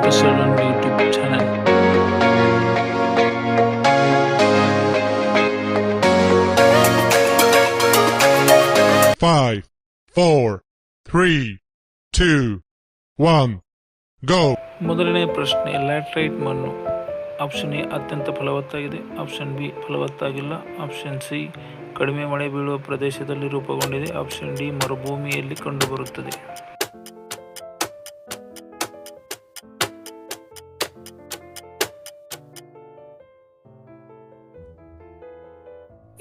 Special on YouTube channel. 5, 4, 3, 2, 1, go! ಮೊದಲನೇ ಪ್ರಶ್ನೆ, laterite ಮಣ್ಣು ಆಪ್ಷನ್ ಎ ಅತ್ಯಂತ ಫಲವತ್ತಾಗಿದೆ, ಆಪ್ಷನ್ ಬಿ ಫಲವತ್ತಾಗಿಲ್ಲ, ಆಪ್ಷನ್ ಸಿ ಕಡಿಮೆ ಮಳೆ ಬೀಳುವ ಪ್ರದೇಶದಲ್ಲಿ ರೂಪುಗೊಂಡಿದೆ, ಆಪ್ಷನ್ ಡಿ ಮರುಭೂಮಿಯಲ್ಲಿ ಕಂಡುಬರುತ್ತದೆ.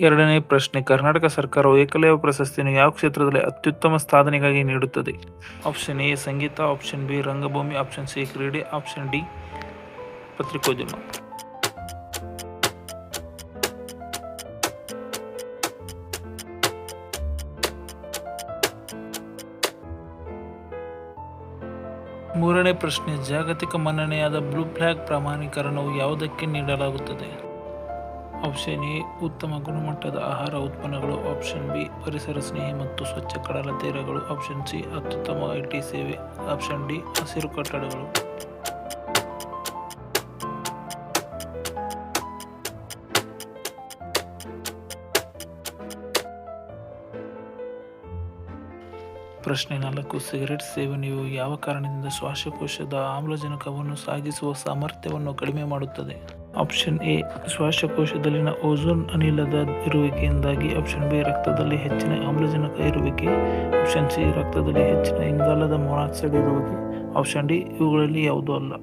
ಎರಡನೇ ಪ್ರಶ್ನೆ, ಕರ್ನಾಟಕ ಸರ್ಕಾರವು ಏಕಲವ್ಯ ಪ್ರಶಸ್ತಿಯನ್ನು ಯಾವ ಕ್ಷೇತ್ರದಲ್ಲಿ ಅತ್ಯುತ್ತಮ ಸಾಧನೆಗಾಗಿ ನೀಡುತ್ತದೆ? ಆಪ್ಷನ್ ಎ ಸಂಗೀತ, ಆಪ್ಷನ್ ಬಿ ರಂಗಭೂಮಿ, ಆಪ್ಷನ್ ಸಿ ಕ್ರೀಡೆ, ಆಪ್ಷನ್ ಡಿ ಪತ್ರಿಕೋದ್ಯಮ. ಮೂರನೇ ಪ್ರಶ್ನೆ, ಜಾಗತಿಕ ಮನ್ನಣೆಯಾದ ಬ್ಲೂ ಫ್ಲಾಗ್ ಪ್ರಮಾಣೀಕರಣವು ಯಾವುದಕ್ಕೆ ನೀಡಲಾಗುತ್ತದೆ? ಆಪ್ಷನ್ ಎ ಉತ್ತಮ ಗುಣಮಟ್ಟದ ಆಹಾರ ಉತ್ಪನ್ನಗಳು, ಆಪ್ಷನ್ ಬಿ ಪರಿಸರ ಸ್ನೇಹಿ ಮತ್ತು ಸ್ವಚ್ಛ ಕಡಲ ತೀರಗಳು, ಆಪ್ಷನ್ ಸಿ ಅತ್ಯುತ್ತಮ ಐಟಿ ಸೇವೆ, ಆಪ್ಷನ್ ಡಿ ಹಸಿರು ಕಟ್ಟಡಗಳು. ಪ್ರಶ್ನೆ 4, ಸಿಗರೆಟ್ ಸೇವನೆಯು ಯಾವ ಕಾರಣದಿಂದ ಶ್ವಾಸಕೋಶದ ಆಮ್ಲಜನಕವನ್ನು ಸಾಗಿಸುವ ಸಾಮರ್ಥ್ಯವನ್ನು ಕಡಿಮೆ ಮಾಡುತ್ತದೆ? ಆಪ್ಷನ್ ಎ ಶ್ವಾಸಕೋಶದಲ್ಲಿನ ಓಝೋನ್ ಅನಿಲದ ಇರುವಿಕೆಯಿಂದಾಗಿ, ಆಪ್ಷನ್ ಬಿ ರಕ್ತದಲ್ಲಿ ಹೆಚ್ಚಿನ ಆಮ್ಲಜನಕ ಇರುವಿಕೆ, ಆಪ್ಷನ್ ಸಿ ರಕ್ತದಲ್ಲಿ ಹೆಚ್ಚಿನ ಇಂಗಾಲದ ಮೊನಾಕ್ಸೈಡ್ ಇರುವಿಕೆ, ಆಪ್ಷನ್ ಡಿ ಇವುಗಳಲ್ಲಿ ಯಾವುದೂ ಅಲ್ಲ.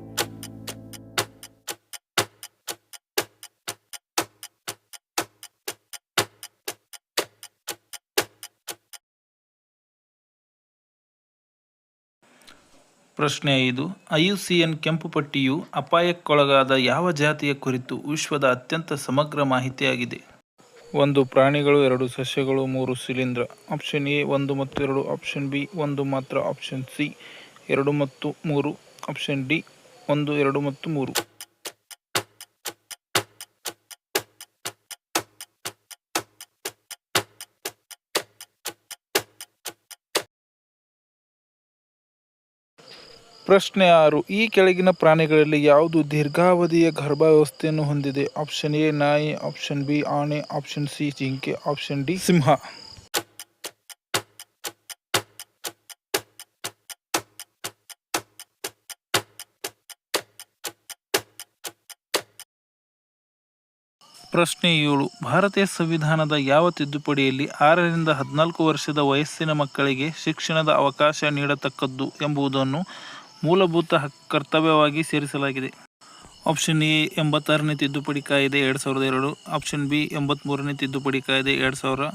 ಪ್ರಶ್ನೆ 5, IUCN ಕೆಂಪು ಪಟ್ಟಿಯು ಅಪಾಯಕ್ಕೊಳಗಾದ ಯಾವ ಜಾತಿಯ ಕುರಿತು ವಿಶ್ವದ ಅತ್ಯಂತ ಸಮಗ್ರ ಮಾಹಿತಿಯಾಗಿದೆ? 1 ಪ್ರಾಣಿಗಳು, 2 ಸಸ್ಯಗಳು, 3 ಶಿಲೀಂಧ್ರ. ಆಪ್ಷನ್ ಎ 1 ಮತ್ತು 2, ಆಪ್ಷನ್ ಬಿ 1 ಮಾತ್ರ, ಆಪ್ಷನ್ ಸಿ 2 ಮತ್ತು 3, ಆಪ್ಷನ್ ಡಿ 1, 2 ಮತ್ತು 3. ಪ್ರಶ್ನೆ 6, ಈ ಕೆಳಗಿನ ಪ್ರಾಣಿಗಳಲ್ಲಿ ಯಾವುದು ದೀರ್ಘಾವಧಿಯ ಗರ್ಭಾವಸ್ಥೆಯನ್ನು ಹೊಂದಿದೆ? ಆಪ್ಷನ್ ಎ ನಾಯಿ, ಆಪ್ಷನ್ ಬಿ ಆನೆ, ಆಪ್ಷನ್ ಸಿ ಜಿಂಕೆ, ಆಪ್ಷನ್ ಡಿ ಸಿಂಹ. ಪ್ರಶ್ನೆ 7, ಭಾರತೀಯ ಸಂವಿಧಾನದ ಯಾವ ತಿದ್ದುಪಡಿಯಲ್ಲಿ 6ರಿಂದ 14 ವರ್ಷದ ವಯಸ್ಸಿನ ಮಕ್ಕಳಿಗೆ ಶಿಕ್ಷಣದ ಅವಕಾಶ ನೀಡತಕ್ಕದ್ದು ಎಂಬುದನ್ನು ಮೂಲಭೂತ ಕರ್ತವ್ಯವಾಗಿ ಸೇರಿಸಲಾಗಿದೆ? ಆಪ್ಷನ್ ಎ 86ನೇ ತಿದ್ದುಪಡಿ ಕಾಯ್ದೆ 2002, ಆಪ್ಷನ್ ಬಿ 83ನೇ ತಿದ್ದುಪಡಿ ಕಾಯ್ದೆ 2000,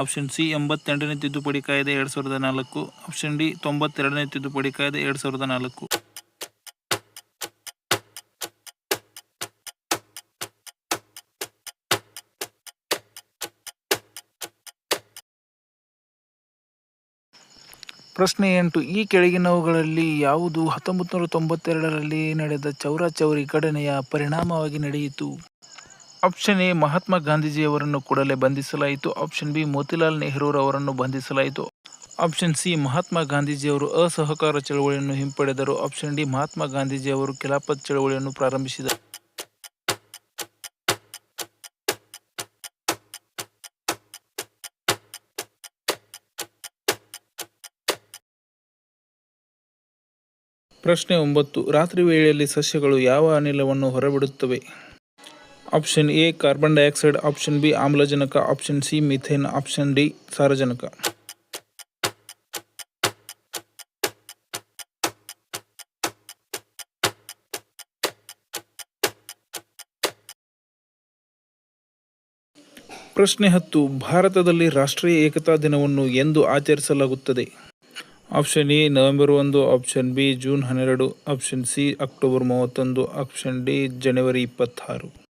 ಆಪ್ಷನ್ ಸಿ 88ನೇ ತಿದ್ದುಪಡಿ ಕಾಯ್ದೆ 2004, ಆಪ್ಷನ್ ಡಿ 92ನೇ ತಿದ್ದುಪಡಿ ಕಾಯ್ದೆ 2004. ಪ್ರಶ್ನೆ 8, ಈ ಕೆಳಗಿನವುಗಳಲ್ಲಿ ಯಾವುದು 1992ರಲ್ಲಿ ನಡೆದ ಚೌರಾಚೌರಿ ಘಟನೆಯ ಪರಿಣಾಮವಾಗಿ ನಡೆಯಿತು? ಆಪ್ಷನ್ ಎ ಮಹಾತ್ಮ ಗಾಂಧೀಜಿಯವರನ್ನು ಕೂಡಲೇ ಬಂಧಿಸಲಾಯಿತು, ಆಪ್ಷನ್ ಬಿ ಮೋತಿಲಾಲ್ ನೆಹರೂರವರನ್ನು ಬಂಧಿಸಲಾಯಿತು, ಆಪ್ಷನ್ ಸಿ ಮಹಾತ್ಮ ಗಾಂಧೀಜಿಯವರು ಅಸಹಕಾರ ಚಳವಳಿಯನ್ನು ಹಿಂಪಡೆದರು, ಆಪ್ಷನ್ ಡಿ ಮಹಾತ್ಮ ಗಾಂಧೀಜಿಯವರು ಖಿಲಾಫತ್ ಚಳವಳಿಯನ್ನು ಪ್ರಾರಂಭಿಸಿದರು. ಪ್ರಶ್ನೆ 9, ರಾತ್ರಿ ವೇಳೆಯಲ್ಲಿ ಸಸ್ಯಗಳು ಯಾವ ಅನಿಲವನ್ನು ಹೊರಬಿಡುತ್ತವೆ? Option A carbon dioxide, option B ಆಮ್ಲಜನಕ, option C methane, option D ಸಾರಜನಕ. ಪ್ರಶ್ನೆ 10, ಭಾರತದಲ್ಲಿ ರಾಷ್ಟ್ರೀಯ ಏಕತಾ ದಿನವನ್ನು ಎಂದು ಆಚರಿಸಲಾಗುತ್ತದೆ? Option A November 1, option B June 12, option C October 31, option D ಜನವರಿ 26.